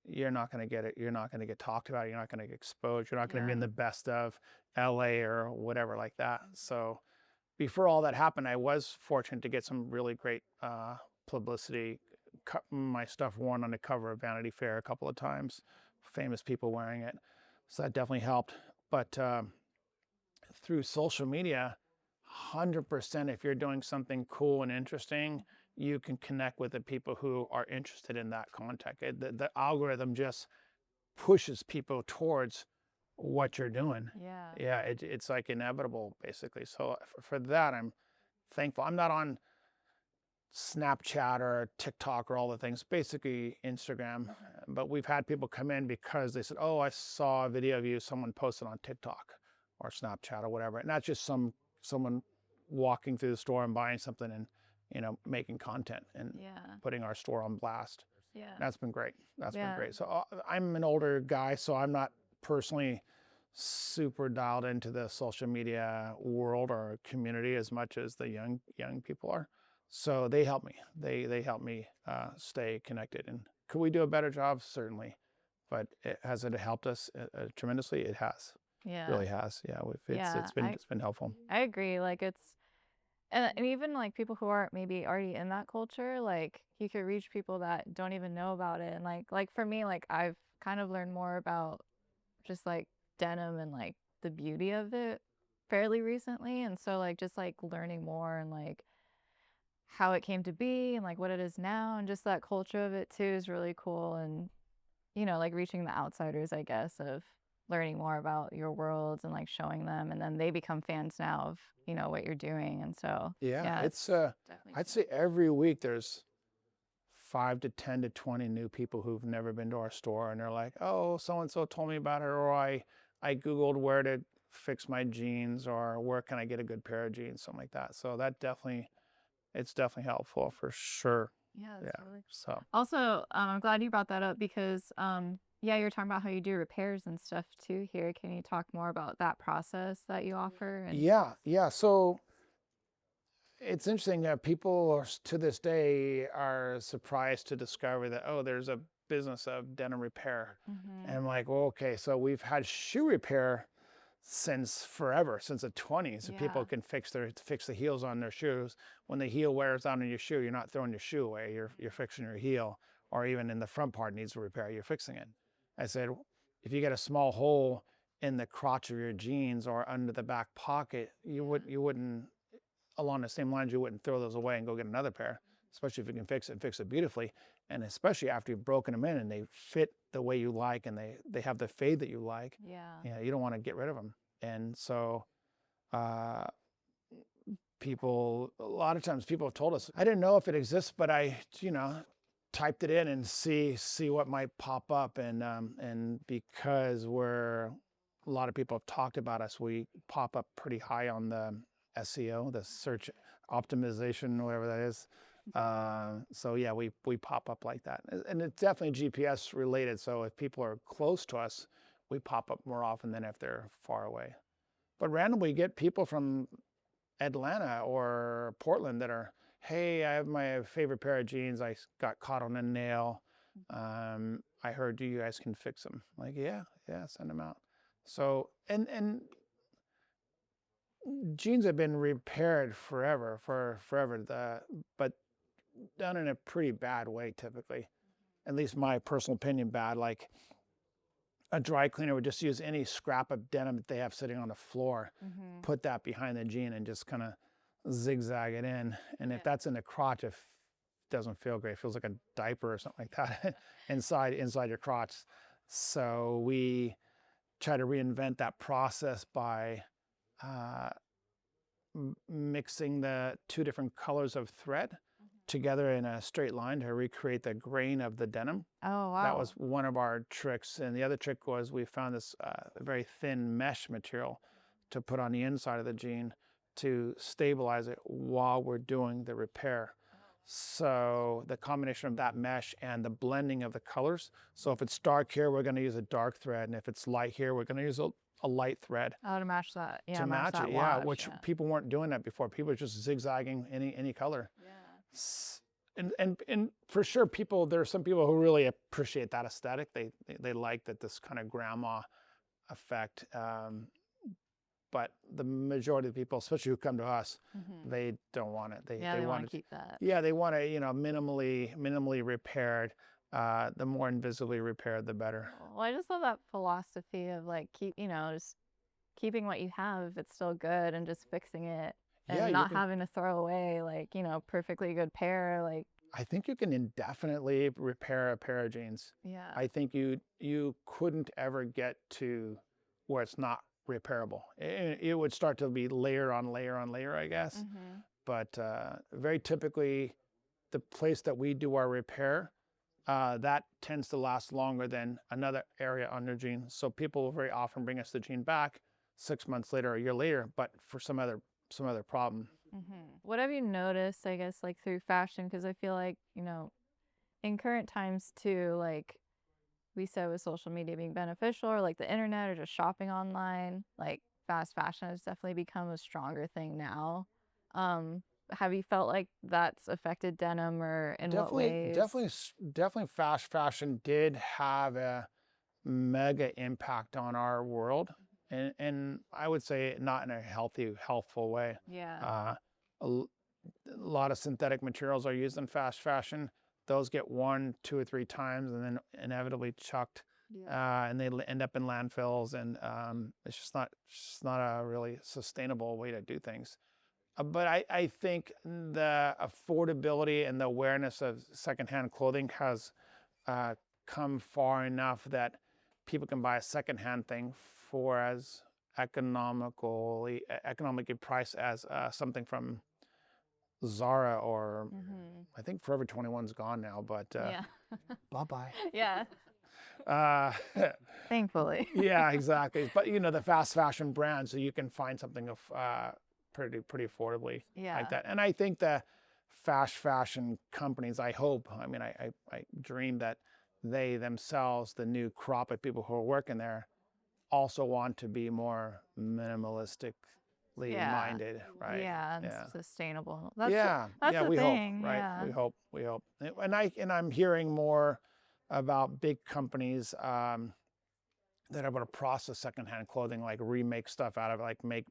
S1: you're not going to get it. You're not going to get talked about. You're not going to get exposed. You're not going to be in the best of LA or whatever like that. So before all that happened, I was fortunate to get some really great publicity. My stuff worn on the cover of Vanity Fair a couple of times, famous people wearing it. So that definitely helped. But through social media, 100% if you're doing something cool and interesting, you can connect with the people who are interested in that content. The algorithm just pushes people towards what you're doing. Yeah, it's like inevitable basically. So for that, I'm thankful. I'm not on Snapchat or TikTok or all the things, basically Instagram. But we've had people come in because they said, "Oh, I saw a video of you. Someone posted on TikTok or Snapchat or whatever." And not just someone walking through the store and buying something and making content and putting our store on blast.
S2: Yeah.
S1: That's been great. That's been
S2: Yeah.
S1: great. So I'm an older guy, so I'm not personally super dialed into the social media world or community as much as the young people are. So they help me. They help me stay connected. And could we do a better job? Certainly. But has it helped us tremendously? It has.
S2: Yeah.
S1: Really has. Yeah. It's been helpful.
S2: I agree. Like and even like people who aren't maybe already in that culture, like you could reach people that don't even know about it. And like for me, like I've kind of learned more about just like denim and like the beauty of it fairly recently. And so like just like learning more and like how it came to be and like what it is now and just that culture of it too is really cool. And like reaching the outsiders, I guess, of learning more about your worlds and like showing them, and then they become fans now of what you're doing. And so
S1: it's
S2: definitely
S1: I'd say every week there's 5 to 10 to 20 new people who've never been to our store, and they're like, "Oh, so and so told me about it," or I googled where to fix my jeans, or where can I get a good pair of jeans, something like that. So that it's definitely helpful for sure.
S2: Yeah. Totally.
S1: So
S2: Also, I'm glad you brought that up because you're talking about how you do repairs and stuff too here. Can you talk more about that process that you offer? And
S1: yeah. So it's interesting that people to this day are surprised to discover that, oh, there's a business of denim repair. And I'm like, well, okay, so we've had shoe repair since forever, since the 20s.
S2: Yeah.
S1: People can fix the heels on their shoes. When the heel wears out on your shoe, you're not throwing your shoe away. You're fixing your heel, or even in the front part needs repair, you're fixing it. I said, if you get a small hole in the crotch of your jeans or under the back pocket, you wouldn't along the same lines, you wouldn't throw those away and go get another pair, especially if you can fix it beautifully. And especially after you've broken them in and they fit the way you like and they have the fade that you like.
S2: Yeah.
S1: You don't want to get rid of them. And so a lot of times people have told us, I didn't know if it exists, but I, typed it in and see what might pop up. And because a lot of people have talked about us, we pop up pretty high on the SEO, the search optimization, whatever that is. So yeah, we pop up like that. And it's definitely GPS related. So if people are close to us, we pop up more often than if they're far away. But randomly you get people from Atlanta or Portland that are, hey, I have my favorite pair of jeans. I got caught on a nail. I heard you guys can fix them. Like, yeah, send them out. So, and jeans have been repaired forever, but done in a pretty bad way typically. At least my personal opinion, bad. Like a dry cleaner would just use any scrap of denim that they have sitting on the floor, put that behind the jean and just kind of zigzag it in. And if that's in the crotch, it doesn't feel great. It feels like a diaper or something like that inside your crotch. So we try to reinvent that process by mixing the two different colors of thread together in a straight line to recreate the grain of the denim.
S2: Oh, wow.
S1: That was one of our tricks. And the other trick was we found this very thin mesh material to put on the inside of the jean to stabilize it while we're doing the repair. So the combination of that mesh and the blending of the colors. So if it's dark here, we're going to use a dark thread. And if it's light here, we're going to use a light thread.
S2: Oh, to match that. Yeah,
S1: to match
S2: that
S1: it,
S2: wash,
S1: which people weren't doing that before. People were just zigzagging any color. Yeah. And for sure, there are some people who really appreciate that aesthetic. They like that, this kind of grandma effect. But the majority of the people, especially who come to us, they don't want it. They
S2: want to keep that.
S1: Yeah, they want it, minimally repaired. The more invisibly repaired, the better.
S2: Well, I just love that philosophy of like just keeping what you have if it's still good and just fixing it and not having to throw away like perfectly good pair. Like
S1: I think you can indefinitely repair a pair of jeans.
S2: Yeah.
S1: I think you couldn't ever get to where it's not repairable. It would start to be layer on layer on layer, I guess. But very typically, the place that we do our repair, that tends to last longer than another area on their jean. So people will very often bring us the jean back 6 months later or a year later, but for some other problem.
S3: What have you noticed, I guess, like through fashion? Because I feel like, in current times too, like we said with social media being beneficial or like the internet or just shopping online, like fast fashion has definitely become a stronger thing now. Have you felt like that's affected denim or in what ways?
S1: Definitely fast fashion did have a mega impact on our world. And I would say not in a healthful way.
S3: Yeah.
S1: A lot of synthetic materials are used in fast fashion. Those get worn 2 or 3 times and then inevitably chucked, and they end up in landfills. And it's just not a really sustainable way to do things. But I think the affordability and the awareness of secondhand clothing has come far enough that people can buy a secondhand thing for as economically priced as something from Zara or I think Forever 21's gone now, but
S3: Yeah.
S1: bye bye.
S3: Yeah. Thankfully.
S1: Yeah, exactly. But the fast fashion brands, so you can find something of pretty affordably like that. And I think the fast fashion companies, I hope, I mean, I dream that they themselves, the new crop of people who are working there, also want to be more minimalistically minded, right?
S3: Yeah, and
S1: Yeah.
S3: sustainable. That's
S1: Yeah,
S3: the
S1: we hope,
S3: thing.
S1: right?
S3: Yeah.
S1: We hope. And I'm hearing more about big companies that are able to process secondhand clothing, like remake stuff out of it, like make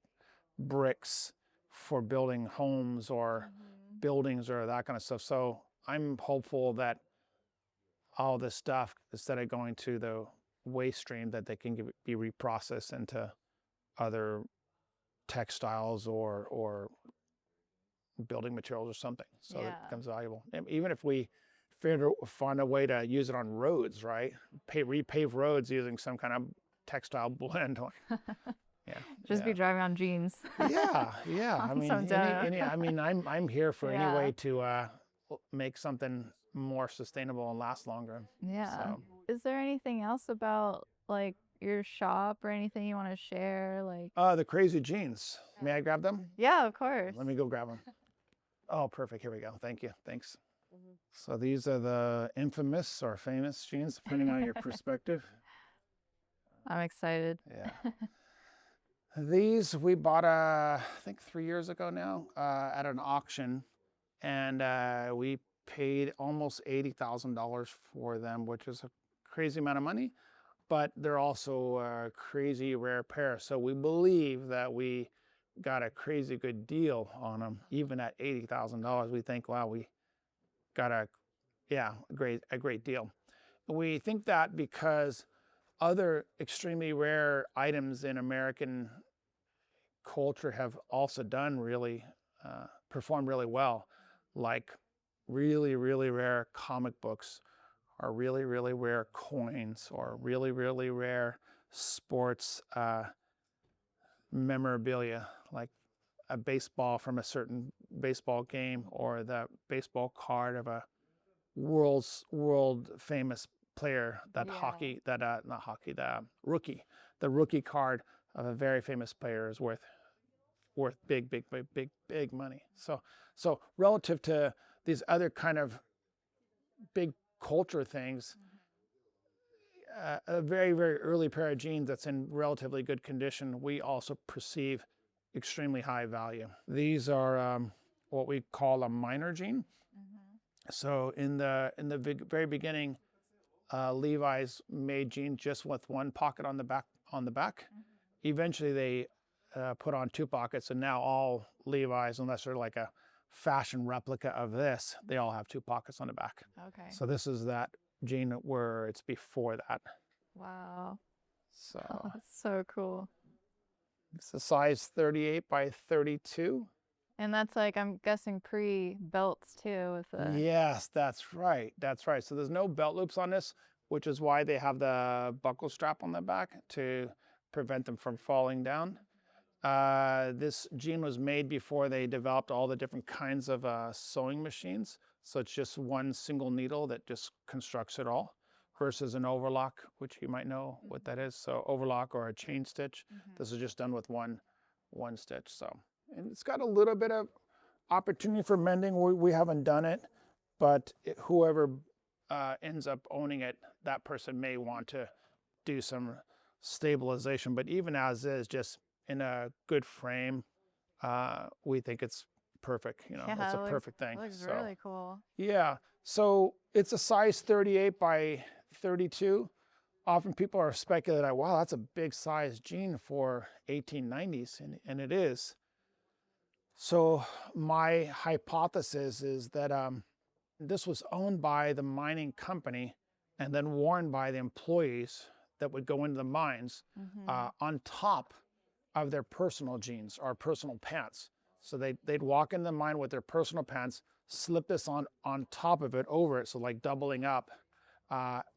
S1: bricks for building homes or buildings or that kind of stuff. So I'm hopeful that all this stuff, instead of going to the waste stream, that they can be reprocessed into other textiles or building materials or something, so that it becomes valuable. And even if we find a way to use it on roads, right? Repave roads using some kind of textile blend. Yeah.
S3: Just be driving on jeans.
S1: Yeah. I mean, I'm here for any way to make something more sustainable and last longer.
S3: Yeah.
S1: So.
S3: Is there anything else about like your shop or anything you want to share? Like
S1: The crazy jeans. May I grab them?
S3: Yeah, of course.
S1: Let me go grab them. Oh, perfect. Here we go. Thank you. Thanks. So these are the infamous or famous jeans, depending on your perspective.
S3: I'm excited.
S1: Yeah. These we bought, I think 3 years ago now, at an auction, and we paid almost $80,000 for them, which is a crazy amount of money, but they're also a crazy rare pair. So we believe that we got a crazy good deal on them, even at $80,000. We think, wow, we got a great deal. We think that because other extremely rare items in American culture have also done really, performed really well, like really rare comic books, or really rare coins, or really rare sports memorabilia, like a baseball from a certain baseball game, or the baseball card of a world famous player, that the rookie card of a very famous player is worth big money. So relative to these other kind of big culture things, a very early pair of jeans that's in relatively good condition, we also perceive extremely high value. These are what we call a minor jean. So in the very beginning, Levi's made jeans just with one pocket on the back. Eventually they put on 2 pockets, and now all Levi's, unless they're like a fashion replica of this, they all have 2 pockets on the back.
S3: Okay.
S1: So this is that jean where it's before that.
S3: Wow.
S1: So
S3: that's so cool.
S1: it's a size 38 by 32.
S3: And that's like, I'm guessing pre-belts too with the...
S1: Yes, that's right. So there's no belt loops on this, which is why they have the buckle strap on the back to prevent them from falling down. This jean was made before they developed all the different kinds of sewing machines. So it's just one single needle that just constructs it all versus an overlock, which you might know what that is. So overlock or a chain stitch. This is just done with one stitch. So, and it's got a little bit of opportunity for mending. We haven't done it, but whoever ends up owning it, that person may want to do some stabilization. But even as is, just in a good frame, we think it's perfect. You know,
S3: Yeah,
S1: it's a
S3: it looks,
S1: perfect thing.
S3: looks
S1: So
S3: really cool.
S1: yeah, so it's a size 38 by 32. Often people are speculating, wow, that's a big size jean for 1890s, and it is. So my hypothesis is that this was owned by the mining company and then worn by the employees that would go into the mines on top of their personal jeans or personal pants. So they'd walk in the mine with their personal pants, slip this on top of it, over it, so like doubling up,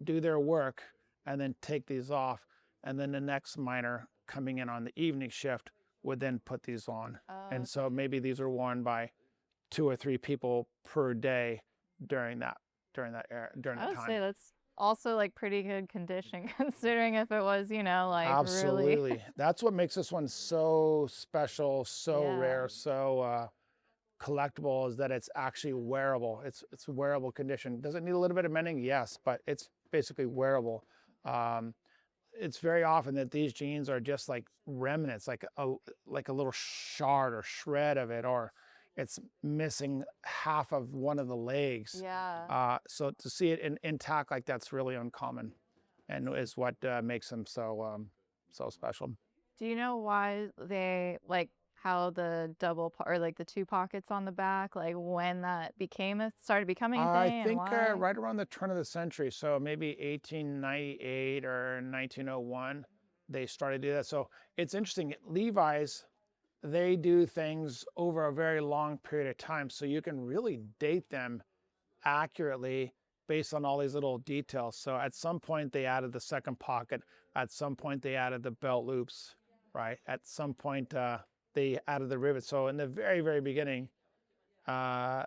S1: do their work, and then take these off. And then the next miner coming in on the evening shift would then put these on. And so maybe these are worn by 2 or 3 people per day during that
S3: I would
S1: time.
S3: say that's also like pretty good condition considering if it was, you know, like really.
S1: Absolutely. That's what makes this one so special, so
S3: Yeah.
S1: rare, so collectible, is that it's actually wearable. It's wearable condition. Does it need a little bit of mending? Yes, but it's basically wearable. It's very often that these jeans are just like remnants, like a little shard or shred of it, or it's missing half of one of the legs.
S3: Yeah.
S1: So to see it intact like that's really uncommon, and is what makes them so so special.
S3: Do you know why they like how the or like the 2 pockets on the back, like when that started becoming a
S1: I
S3: thing and
S1: think
S3: why?
S1: right around the turn of the century, so maybe 1898 or 1901, they started to do that. So it's interesting. Levi's, they do things over a very long period of time, so you can really date them accurately based on all these little details. So at some point they added the second pocket. At some point they added the belt loops, right? At some point they added the rivets. So in the very, very beginning, the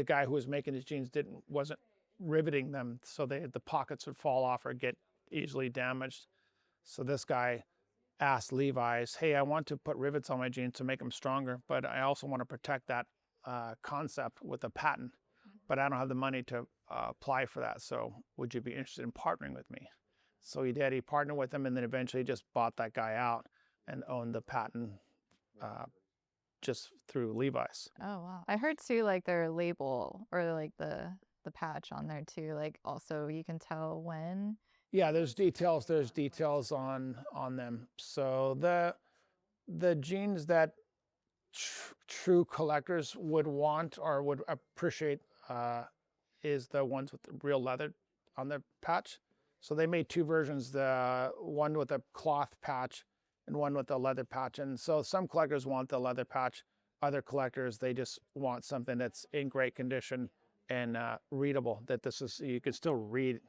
S1: guy who was making his jeans wasn't riveting them, so the pockets would fall off or get easily damaged. So this guy asked Levi's, hey, I want to put rivets on my jeans to make them stronger, but I also want to protect that concept with a patent, but I don't have the money to apply for that. So would you be interested in partnering with me? So he did. He partnered with him, and then eventually just bought that guy out and owned the patent just through Levi's.
S3: Oh wow. I heard too like their label or like the patch on there too, like also you can tell when.
S1: Yeah, there's details. There's details on them. So the jeans that true collectors would want or would appreciate is the ones with the real leather on the patch. So they made 2 versions: the one with a cloth patch and one with the leather patch. And so some collectors want the leather patch. Other collectors, they just want something that's in great condition and readable. That you can still read.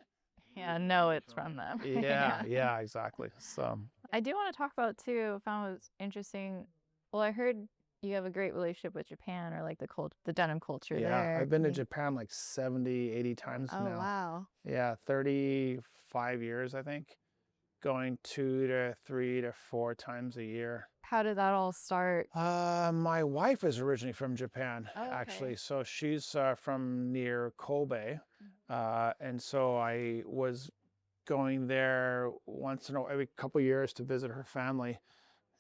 S3: Yeah, know it's from them.
S1: Yeah, yeah, exactly. So
S3: I do want to talk about too, found it was interesting. Well, I heard you have a great relationship with Japan or like the denim culture
S1: yeah,
S3: there.
S1: I've been to Japan like 70, 80 times
S3: Oh
S1: now.
S3: wow.
S1: Yeah, 35 years, I think. Going 2 to 3 to 4 times a year.
S3: How did that all start?
S1: My wife is originally from Japan,
S3: Oh, okay.
S1: actually. So she's from near Kobe. And so I was going there once in every couple of years to visit her family.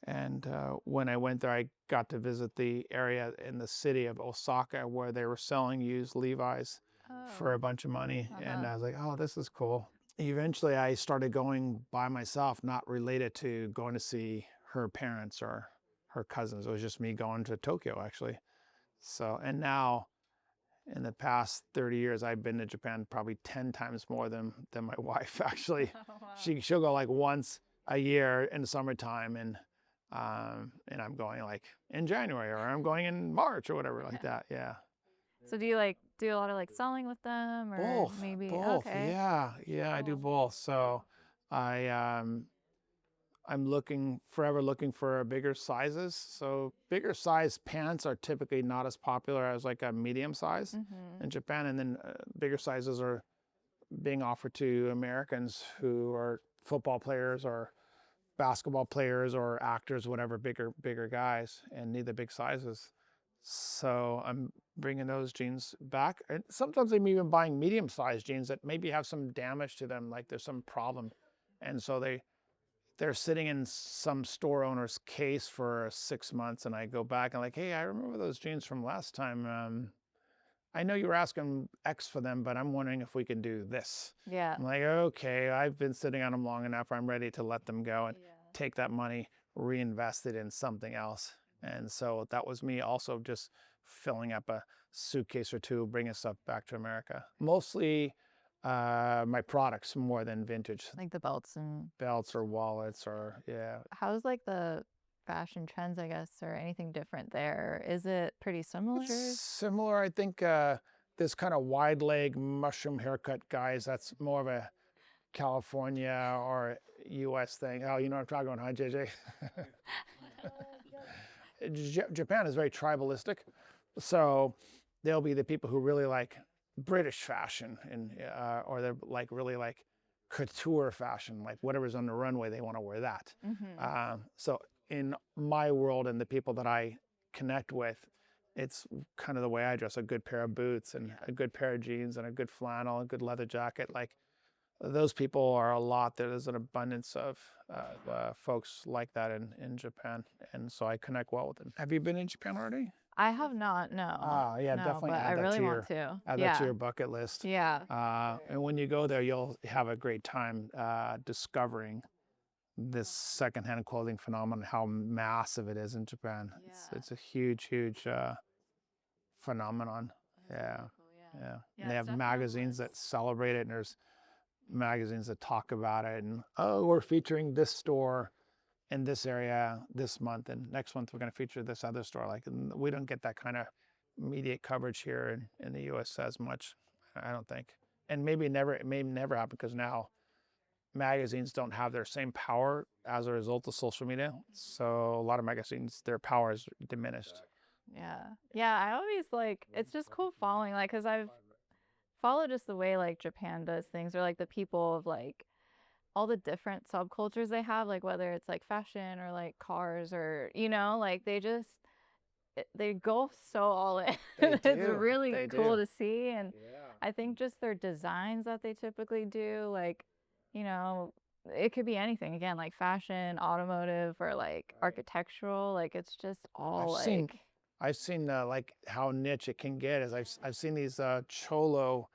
S1: And when I went there, I got to visit the area in the city of Osaka where they were selling used Levi's for a bunch of money. And I was like, oh, this is cool. Eventually, I started going by myself, not related to going to see her parents or her cousins. It was just me going to Tokyo, actually. So, and now in the past 30 years, I've been to Japan probably 10 times more than my wife, actually.
S3: Oh, wow.
S1: She'll go like once a year in the summertime, and I'm going like in January, or I'm going in March or whatever like that. Yeah.
S3: So do you like do a lot of like selling with them or
S1: Both.
S3: maybe
S1: Both.
S3: okay.
S1: Yeah. Yeah, I do
S3: Cool.
S1: both. So I I'm forever looking for bigger sizes. So bigger size pants are typically not as popular as like a medium size in Japan. And then bigger sizes are being offered to Americans who are football players or basketball players or actors, whatever, bigger guys, and need the big sizes. So I'm bringing those jeans back. And sometimes I'm even buying medium-sized jeans that maybe have some damage to them, like there's some problem. And so they're sitting in some store owner's case for 6 months, and I go back and like, hey, I remember those jeans from last time. I know you were asking X for them, but I'm wondering if we can do this.
S3: Yeah.
S1: I'm like, okay, I've been sitting on them long enough. I'm ready to let them go and take that money, reinvest it in something else. And so that was me also just filling up a suitcase or two, bringing stuff back to America. Mostly my products more than vintage.
S3: Like the belts and
S1: Belts or wallets or, yeah.
S3: how's like the fashion trends, I guess, or anything different there? Is it pretty similar?
S1: It's similar, I think, this kind of wide leg mushroom haircut guys, that's more of a California or US thing. Oh, you know what I'm talking about, huh, JJ? Japan is very tribalistic. So there'll be the people who really like British fashion and or they're like really like couture fashion, like whatever's on the runway, they want to wear that. So in my world and the people that I connect with, it's kind of the way I dress: a good pair of boots and a good pair of jeans and a good flannel, a good leather jacket. Like those people are a lot. There's an abundance of folks like that in Japan, and so I connect well with them. Have you been in Japan already?
S3: I have not, no.
S1: Ah, yeah,
S3: No,
S1: definitely
S3: but I
S1: add that
S3: really
S1: to
S3: want
S1: your
S3: to.
S1: add that
S3: Yeah.
S1: to your bucket list.
S3: Yeah.
S1: And when you go there, you'll have a great time discovering this secondhand clothing phenomenon, how massive it is in Japan. It's a huge phenomenon. Yeah. Yeah. And they have magazines that celebrate it, and there's magazines that talk about it, and oh, we're featuring this store in this area this month, and next month we're going to feature this other store. Like, and we don't get that kind of immediate coverage here in the US as much, I don't think. And it may never happen, because now magazines don't have their same power as a result of social media. So a lot of magazines, their power is diminished.
S3: Yeah. I always like, it's just cool following, like, because I've followed just the way like Japan does things, or like the people of like all the different subcultures they have, like whether it's like fashion or like cars or, like they go so all in. It's really cool to see. And I think just their designs that they typically do, like, it could be anything, again, like fashion, automotive, or like architectural. Like it's just all
S1: I've seen like how niche it can get. Is I've seen these cholo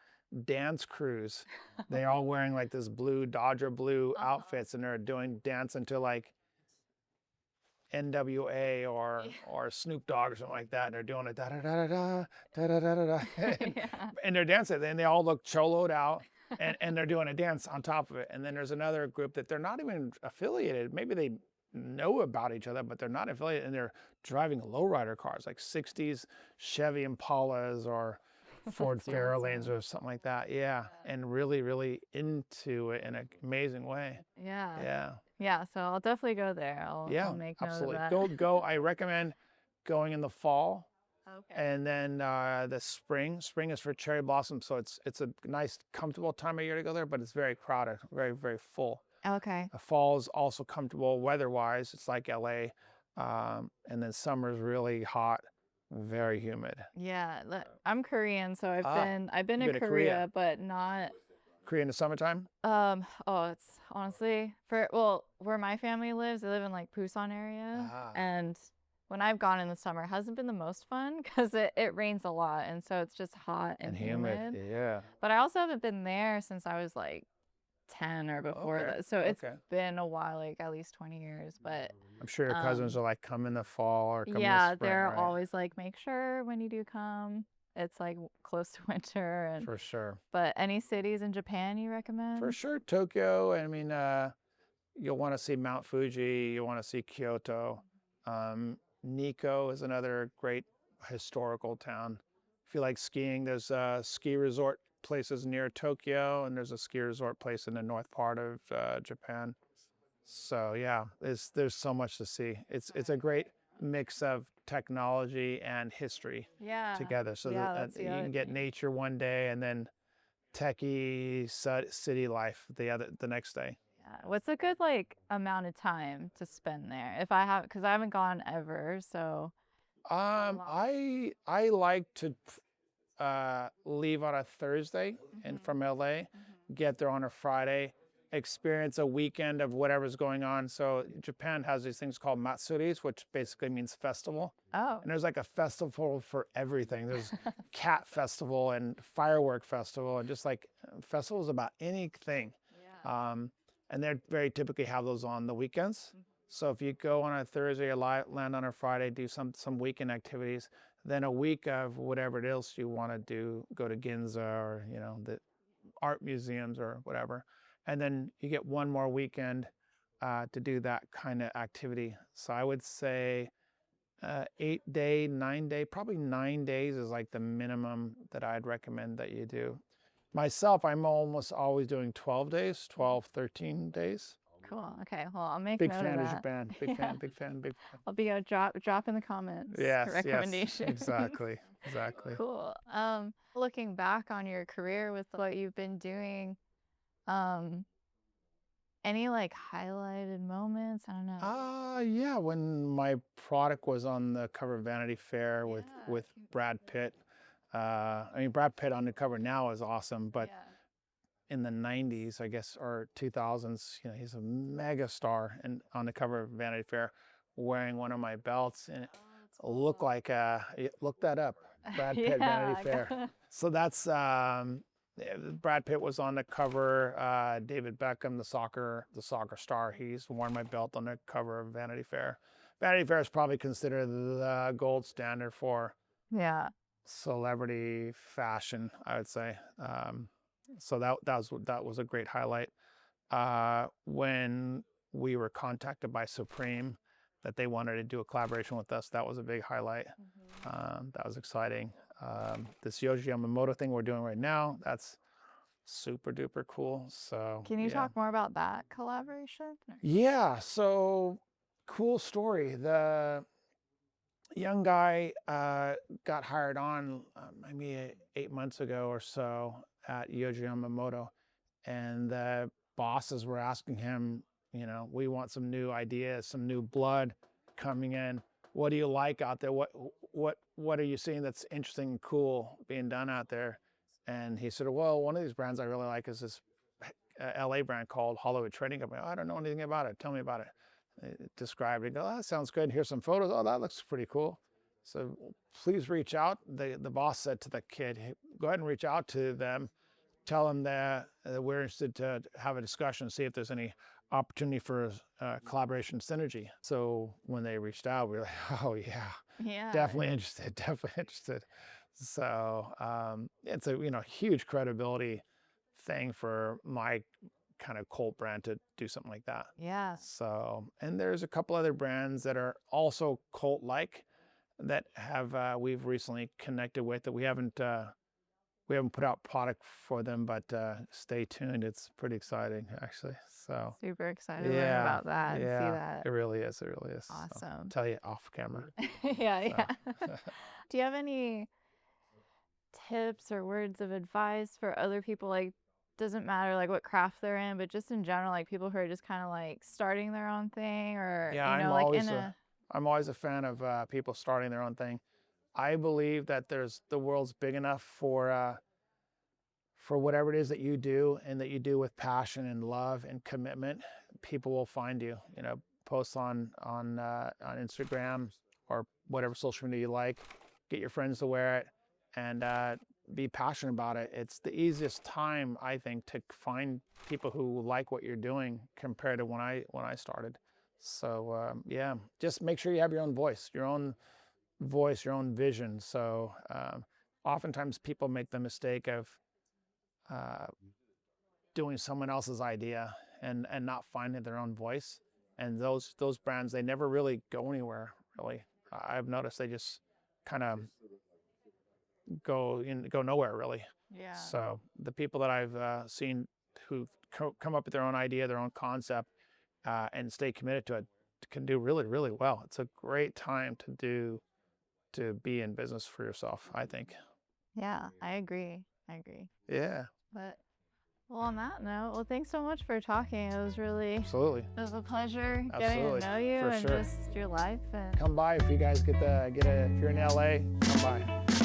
S1: dance crews. They're all wearing like this blue Dodger blue outfits, and they're dancing to like NWA or Snoop Dogg or something like that. And they're doing it da da da da da da da da da, and they're dancing. And they all look choloed out, and they're doing a dance on top of it. And then there's another group that they're not even affiliated. Maybe they know about each other, but they're not affiliated, and they're driving lowrider cars, like 60s Chevy Impalas or Ford Fairlanes or something like that. Yeah. And really, really into it in an amazing way.
S3: Yeah, so I'll definitely go there. I'll make note
S1: absolutely.
S3: of that.
S1: Go. I recommend going in the fall.
S3: Okay.
S1: And then the spring. Spring is for cherry blossom, so it's a nice, comfortable time of year to go there, but it's very crowded, very, very full.
S3: Okay.
S1: Fall is also comfortable weather-wise. It's like LA. And then summer is really hot, very humid.
S3: Yeah, I'm Korean, so I've been to Korea, but not
S1: Korea in the summertime?
S3: It's honestly where my family lives, they live in like Busan area, and when I've gone in the summer, it hasn't been the most fun because it rains a lot, and so it's just hot and humid.
S1: Yeah.
S3: But I also haven't been there since I was like 10 or before that, so it's been a while, like at least 20 years. But
S1: I'm sure your cousins are like, come in the fall or come in the spring.
S3: They're always like, make sure when you do come, it's like close to winter. And
S1: for sure.
S3: But any cities in Japan you recommend?
S1: For sure, Tokyo. I mean, you'll want to see Mount Fuji. You want to see Kyoto. Nikko is another great historical town. If you like skiing, there's ski resort places near Tokyo, and there's a ski resort place in the north part of Japan. So yeah, there's so much to see. It's a great mix of technology and history
S3: Yeah.
S1: together. So
S3: Yeah,
S1: that
S3: that's the
S1: you
S3: other
S1: can get
S3: thing.
S1: nature one day and then techie city life the next day.
S3: Yeah. What's a good like amount of time to spend there? If I have, because I haven't gone ever, so how long?
S1: I like to leave on a Thursday and from LA, get there on a Friday, experience a weekend of whatever's going on. So Japan has these things called matsuris, which basically means festival.
S3: Oh.
S1: And there's like a festival for everything. There's cat festival and firework festival and just like festivals about anything.
S3: Yeah.
S1: And they very typically have those on the weekends. So if you go on a Thursday or land on a Friday, do some weekend activities, then a week of whatever else you want to do, go to Ginza or the art museums or whatever, and then you get one more weekend to do that kind of activity. So I would say 8 day, 9 day, probably 9 days is like the minimum that I'd recommend that you do. Myself, I'm almost always doing 12 days, 12, 13 days.
S3: Cool. Okay. Well, I'll make
S1: Big
S3: note
S1: fan
S3: of
S1: of
S3: that.
S1: Japan. Big
S3: Yeah.
S1: fan, big fan, big fan.
S3: I'll be a drop in the comments.
S1: Yes,
S3: Recommendations.
S1: exactly, exactly.
S3: Cool. Looking back on your career with what you've been doing, um, any like highlighted moments? I don't know.
S1: Yeah, when my product was on the cover of Vanity Fair with Brad Pitt. I mean, Brad Pitt on the cover now is awesome, but in the 90s, I guess, or 2000s, he's a mega star and on the cover of Vanity Fair wearing one of my belts and it looked like look that up, Brad Pitt Vanity Fair. So that's Brad Pitt was on the cover. David Beckham, the soccer star, he's worn my belt on the cover of Vanity Fair. Vanity Fair is probably considered the gold standard for
S3: Yeah.
S1: celebrity fashion, I would say. So that was a great highlight. When we were contacted by Supreme that they wanted to do a collaboration with us, that was a big highlight. That was exciting. This Yoji Yamamoto thing we're doing right now, that's super duper cool. So
S3: Can you talk more about that collaboration?
S1: yeah, so cool story. The young guy got hired on maybe 8 months ago or so at Yoji Yamamoto, and the bosses were asking him, we want some new ideas, some new blood coming in. What do you like out there? What are you seeing that's interesting and cool being done out there? And he said, well, one of these brands I really like is this LA brand called Hollywood Trading Company. I don't know anything about it. Tell me about it. Described it. Go, oh, that sounds good. Here's some photos. Oh, that looks pretty cool. So please reach out. The boss said to the kid, hey, go ahead and reach out to them. Tell them that we're interested to have a discussion, see if there's any opportunity for collaboration synergy. So when they reached out, we were like, oh yeah, definitely interested, definitely interested. So it's a huge credibility thing for my kind of cult brand to do something like that.
S3: Yeah.
S1: So, and there's a couple other brands that are also cult-like that have we've recently connected with that we haven't put out product for them, but stay tuned. It's pretty exciting, actually. So
S3: super excited to learn about that and see that.
S1: It really is. It really is.
S3: Awesome.
S1: So, I'll tell you off camera.
S3: Yeah. Do you have any tips or words of advice for other people? Like, doesn't matter like what craft they're in, but just in general, like people who are just kind of like starting their own thing, or
S1: I'm always a fan of people starting their own thing. I believe that the world's big enough for whatever it is that you do and that you do with passion and love and commitment. People will find you. Post on Instagram or whatever social media you like. Get your friends to wear it and be passionate about it. It's the easiest time, I think, to find people who like what you're doing compared to when I started. So yeah, just make sure you have your own voice, your own vision. So oftentimes people make the mistake of doing someone else's idea and not finding their own voice. And those brands, they never really go anywhere, really. I've noticed they just kind of go nowhere, really.
S3: Yeah.
S1: So the people that I've seen who've come up with their own idea, their own concept, and stay committed to it can do really, really well. It's a great time to be in business for yourself, I think.
S3: Yeah, I agree.
S1: Yeah,
S3: But well, on that note, well, thanks so much for talking. It was really
S1: absolutely.
S3: it was a pleasure getting
S1: Absolutely,
S3: to know you
S1: for
S3: and
S1: sure.
S3: just your life. And
S1: Come by if you guys if you're in LA, come by.